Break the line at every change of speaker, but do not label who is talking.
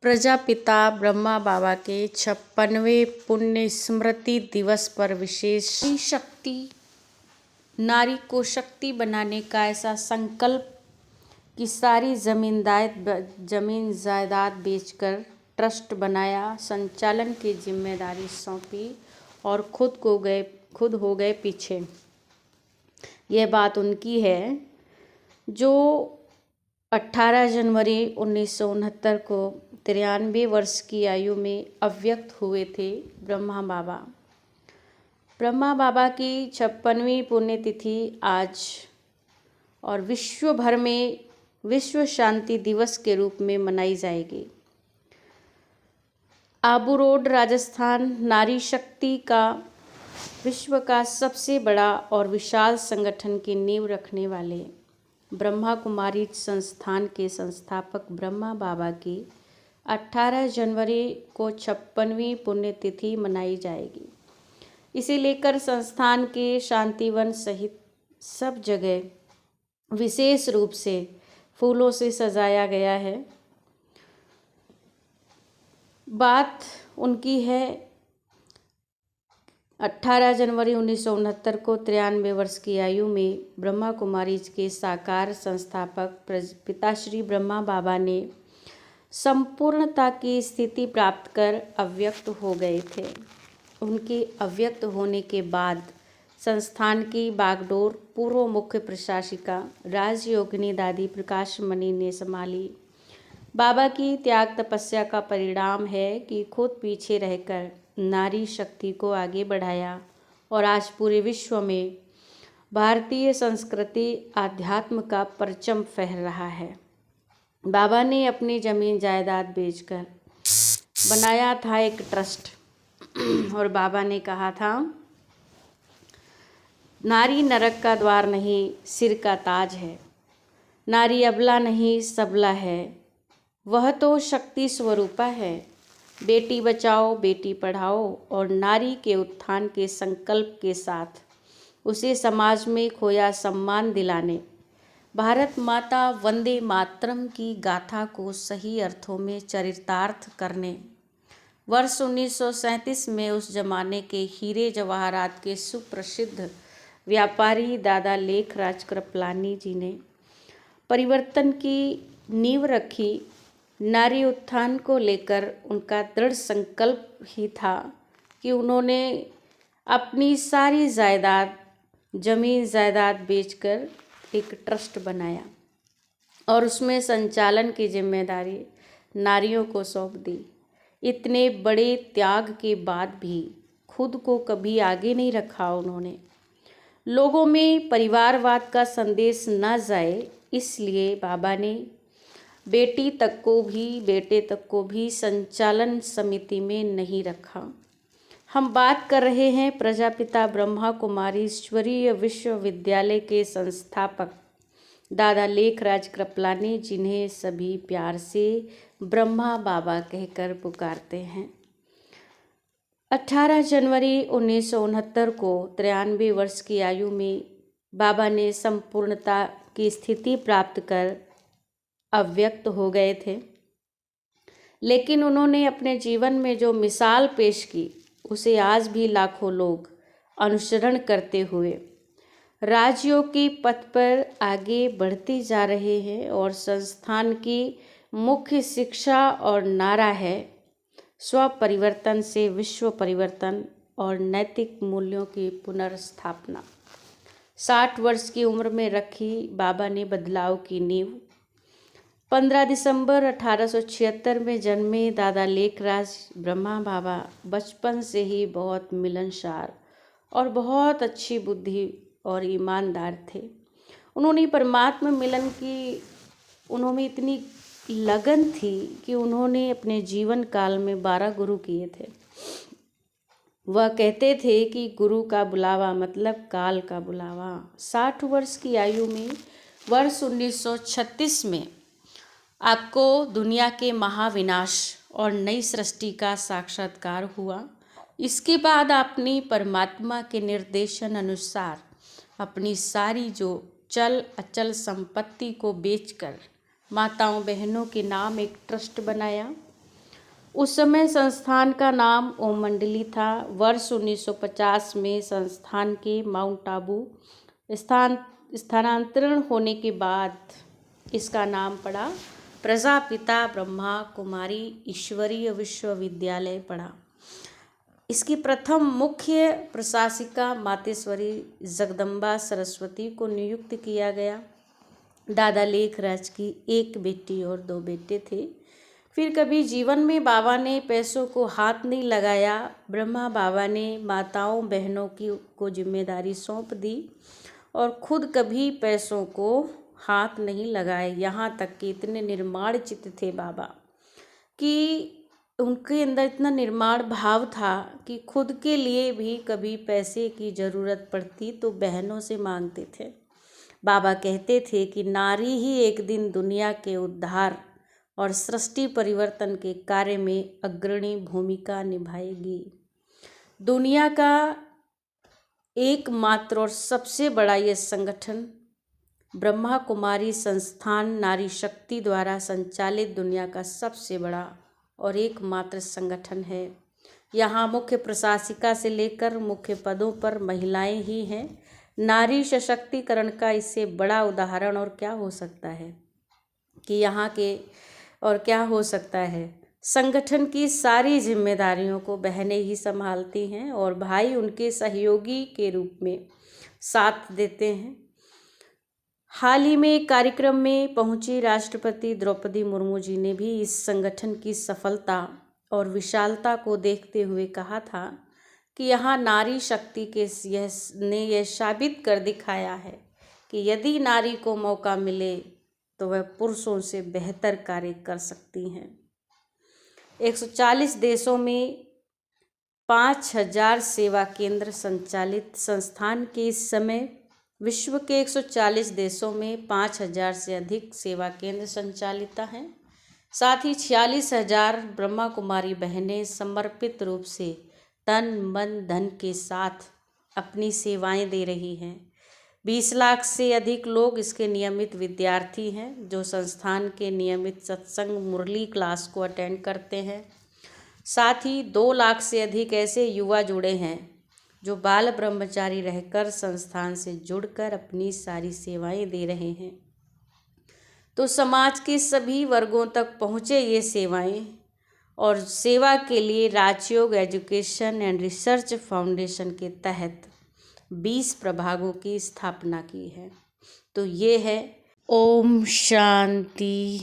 प्रजापिता ब्रह्मा बाबा के 56वें पुण्य स्मृति दिवस पर विशेष शक्ति नारी को शक्ति बनाने का ऐसा संकल्प कि सारी जमीन जायदाद बेचकर ट्रस्ट बनाया, संचालन की जिम्मेदारी सौंपी और खुद हो गए पीछे। यह बात उनकी है जो 18 जनवरी 1969 को 93 वर्ष की आयु में अव्यक्त हुए थे। ब्रह्मा बाबा की 56वीं पुण्यतिथि आज और विश्व भर में विश्व शांति दिवस के रूप में मनाई जाएगी। आबू रोड, राजस्थान नारी शक्ति का विश्व का सबसे बड़ा और विशाल संगठन की नींव रखने वाले ब्रह्मा कुमारी संस्थान के संस्थापक ब्रह्मा बाबा की 18 जनवरी को 56वीं पुण्यतिथि मनाई जाएगी। इसे लेकर संस्थान के शांतिवन सहित सब जगह विशेष रूप से फूलों से सजाया गया है। बात उनकी है 18 जनवरी 1969 को 93 वर्ष की आयु में ब्रह्मा कुमारी के साकार संस्थापक पिताश्री ब्रह्मा बाबा ने संपूर्णता की स्थिति प्राप्त कर अव्यक्त हो गए थे। उनके अव्यक्त होने के बाद संस्थान की बागडोर पूर्व मुख्य प्रशासिका राजयोगिनी दादी प्रकाश मणि ने संभाली। बाबा की त्याग तपस्या का परिणाम है कि खुद पीछे रहकर नारी शक्ति को आगे बढ़ाया और आज पूरे विश्व में भारतीय संस्कृति अध्यात्म का परचम फहर रहा है। बाबा ने अपनी जमीन जायदाद बेचकर बनाया था एक ट्रस्ट और बाबा ने कहा था, नारी नरक का द्वार नहीं, सिर का ताज है। नारी अबला नहीं, सबला है। वह तो शक्ति स्वरूपा है। बेटी बचाओ, बेटी पढ़ाओ और नारी के उत्थान के संकल्प के साथ उसे समाज में खोया सम्मान दिलाने, भारत माता वंदे मातरम की गाथा को सही अर्थों में चरितार्थ करने, वर्ष 1937 में उस जमाने के हीरे जवाहरात के सुप्रसिद्ध व्यापारी दादा लेखराज कृपलानी जी ने परिवर्तन की नींव रखी। नारी उत्थान को लेकर उनका दृढ़ संकल्प ही था कि उन्होंने अपनी सारी जमीन जायदाद बेचकर एक ट्रस्ट बनाया और उसमें संचालन की जिम्मेदारी नारियों को सौंप दी। इतने बड़े त्याग के बाद भी खुद को कभी आगे नहीं रखा उन्होंने। लोगों में परिवारवाद का संदेश न जाए इसलिए बाबा ने बेटे तक को भी संचालन समिति में नहीं रखा। हम बात कर रहे हैं प्रजापिता ब्रह्मा कुमारी ईश्वरीय विश्वविद्यालय के संस्थापक दादा लेखराज कृपलानी, जिन्हें सभी प्यार से ब्रह्मा बाबा कहकर पुकारते हैं। 18 जनवरी 1969 को 93 वर्ष की आयु में बाबा ने संपूर्णता की स्थिति प्राप्त कर अव्यक्त हो गए थे, लेकिन उन्होंने अपने जीवन में जो मिसाल पेश की उसे आज भी लाखों लोग अनुसरण करते हुए राजयोग की पथ पर आगे बढ़ते जा रहे हैं और संस्थान की मुख्य शिक्षा और नारा है स्व परिवर्तन से विश्व परिवर्तन और नैतिक मूल्यों की पुनर्स्थापना। 60 वर्ष की उम्र में रखी बाबा ने बदलाव की नींव। 15 दिसंबर 1876 में जन्मे दादा लेखराज ब्रह्मा बाबा बचपन से ही बहुत मिलनसार और बहुत अच्छी बुद्धि और ईमानदार थे। उन्होंने परमात्मा मिलन की उन्होंने इतनी लगन थी कि उन्होंने अपने जीवन काल में 12 गुरु किए थे। वह कहते थे कि गुरु का बुलावा मतलब काल का बुलावा। 60 वर्ष की आयु में वर्ष 1936 में आपको दुनिया के महाविनाश और नई सृष्टि का साक्षात्कार हुआ। इसके बाद आपने परमात्मा के निर्देशन अनुसार अपनी सारी जो चल अचल संपत्ति को बेचकर माताओं बहनों के नाम एक ट्रस्ट बनाया उस समय संस्थान का नाम ओम मंडली था। वर्ष 1950 में संस्थान के माउंट आबू स्थानांतरण होने के बाद इसका नाम पड़ा प्रजापिता ब्रह्मा कुमारी ईश्वरीय विश्वविद्यालय पड़ा। इसकी प्रथम मुख्य प्रशासिका मातेश्वरी जगदम्बा सरस्वती को नियुक्त किया गया। दादा लेखराज की एक बेटी और 2 बेटे थे। फिर कभी जीवन में बाबा ने पैसों को हाथ नहीं लगाया। ब्रह्मा बाबा ने माताओं बहनों को जिम्मेदारी सौंप दी और खुद कभी पैसों को हाथ नहीं लगाए। यहाँ तक कि इतने निर्माण चित्त थे बाबा कि उनके अंदर इतना निर्माण भाव था कि खुद के लिए भी कभी पैसे की ज़रूरत पड़ती तो बहनों से मांगते थे। बाबा कहते थे कि नारी ही एक दिन दुनिया के उद्धार और सृष्टि परिवर्तन के कार्य में अग्रणी भूमिका निभाएगी। दुनिया का एकमात्र और सबसे बड़ा ये संगठन ब्रह्मा कुमारी संस्थान नारी शक्ति द्वारा संचालित दुनिया का सबसे बड़ा और एकमात्र संगठन है। यहाँ मुख्य प्रशासिका से लेकर मुख्य पदों पर महिलाएं ही हैं। नारी सशक्तिकरण का इससे बड़ा उदाहरण और क्या हो सकता है कि यहाँ के और क्या हो सकता है। संगठन की सारी जिम्मेदारियों को बहनें ही संभालती हैं और भाई उनके सहयोगी के रूप में साथ देते हैं। हाल ही में एक कार्यक्रम में पहुंची राष्ट्रपति द्रौपदी मुर्मू जी ने भी इस संगठन की सफलता और विशालता को देखते हुए कहा था कि यहाँ नारी शक्ति के यह साबित कर दिखाया है कि यदि नारी को मौका मिले तो वह पुरुषों से बेहतर कार्य कर सकती हैं। 140 देशों में 5000 सेवा केंद्र संचालित संस्थान के इस समय विश्व के 140 देशों में 5000 से अधिक सेवा केंद्र संचालित हैं। साथ ही 46,000 ब्रह्मा कुमारी बहनें समर्पित रूप से तन मन धन के साथ अपनी सेवाएं दे रही हैं। 20 लाख से अधिक लोग इसके नियमित विद्यार्थी हैं जो संस्थान के नियमित सत्संग मुरली क्लास को अटेंड करते हैं। साथ ही 2 लाख से अधिक ऐसे युवा जुड़े हैं जो बाल ब्रह्मचारी रहकर संस्थान से जुड़कर अपनी सारी सेवाएं दे रहे हैं। तो समाज के सभी वर्गों तक पहुँचे ये सेवाएं और सेवा के लिए राजयोग एजुकेशन एंड रिसर्च फाउंडेशन के तहत 20 प्रभागों की स्थापना की है। तो ये है। ओम शांति।